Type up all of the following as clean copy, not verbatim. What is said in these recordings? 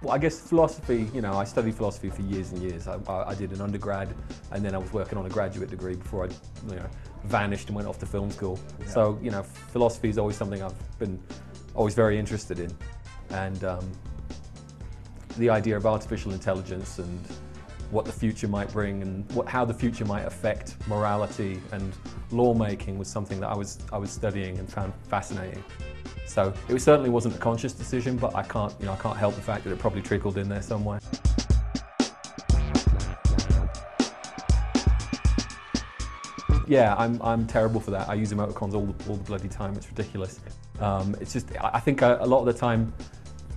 Well, I guess philosophy, I studied philosophy for years and years. I did an undergrad, and then I was working on a graduate degree before I vanished and went off to film school. Yeah. So, philosophy is always something I've been always very interested in. And the idea of artificial intelligence and what the future might bring and how the future might affect morality and lawmaking was something that I was studying and found fascinating. So it certainly wasn't a conscious decision, but I can't help the fact that it probably trickled in there somewhere. Yeah, I'm terrible for that. I use emoticons all the bloody time. It's ridiculous. It's just, I think a lot of the time,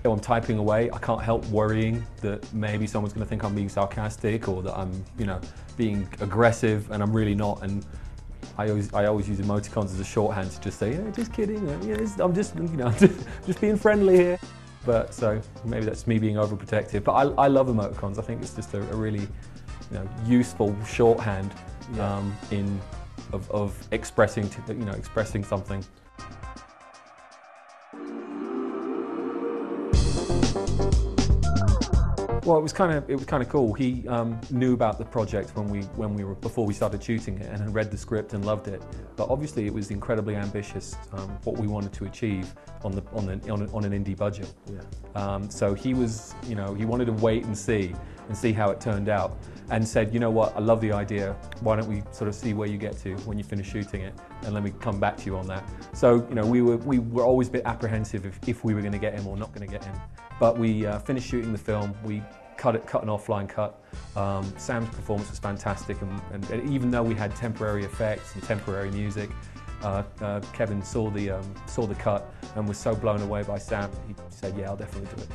I'm typing away, I can't help worrying that maybe someone's going to think I'm being sarcastic or that I'm, being aggressive, and I'm really not. And I always use emoticons as a shorthand to just say, yeah, just kidding. I'm just, just being friendly here. But so maybe that's me being overprotective. But I love emoticons. I think it's just a really, useful shorthand of expressing, expressing something. Well, it was kind of cool. He knew about the project before we started shooting it, and had read the script and loved it. But obviously, it was incredibly ambitious what we wanted to achieve on an indie budget. Yeah. So he was, he wanted to wait and see how it turned out, and said, you know what, I love the idea. Why don't we sort of see where you get to when you finish shooting it, and let me come back to you on that. So we were always a bit apprehensive if we were going to get him or not going to get him. But we finished shooting the film. We cut an offline cut. Sam's performance was fantastic, and even though we had temporary effects and temporary music, Kevin saw the cut and was so blown away by Sam, he said, yeah, I'll definitely do it.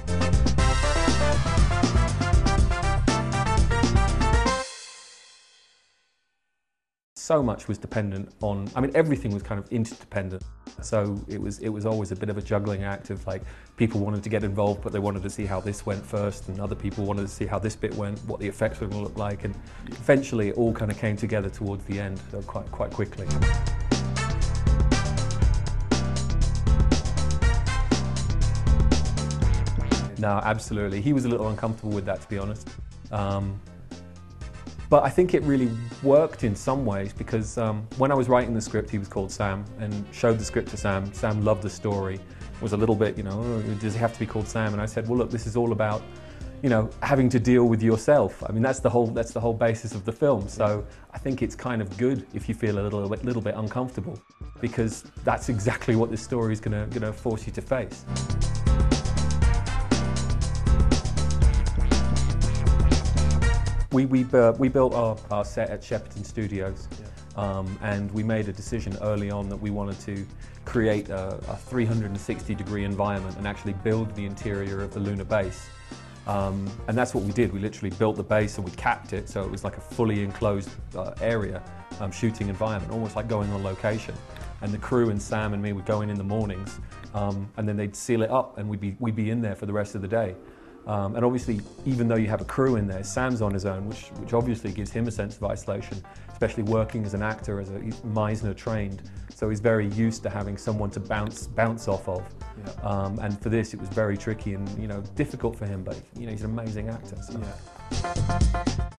So much was dependent on, everything was kind of interdependent. So it was always a bit of a juggling act of like, people wanted to get involved, but they wanted to see how this went first, and other people wanted to see how this bit went, what the effects were going to look like, and eventually it all kind of came together towards the end, so quite quickly. No, absolutely. He was a little uncomfortable with that, to be honest. But I think it really worked in some ways, because when I was writing the script, he was called Sam, and showed the script to Sam. Sam loved the story, was a little bit, oh, does he have to be called Sam? And I said, well, look, this is all about, having to deal with yourself. That's the whole basis of the film. So I think it's kind of good if you feel a little bit uncomfortable, because that's exactly what this story is gonna force you to face. We built our set at Shepperton Studios, and we made a decision early on that we wanted to create a 360-degree environment and actually build the interior of the lunar base. And that's what we did. We literally built the base and we capped it, so it was like a fully enclosed area, shooting environment, almost like going on location. And the crew and Sam and me would go in the mornings, and then they'd seal it up, and we'd be in there for the rest of the day. And obviously, even though you have a crew in there, Sam's on his own, which obviously gives him a sense of isolation, especially working as an actor, he's Meisner trained, so he's very used to having someone to bounce off of. Yeah. And for this, it was very tricky and difficult for him, but he's an amazing actor. So. Yeah.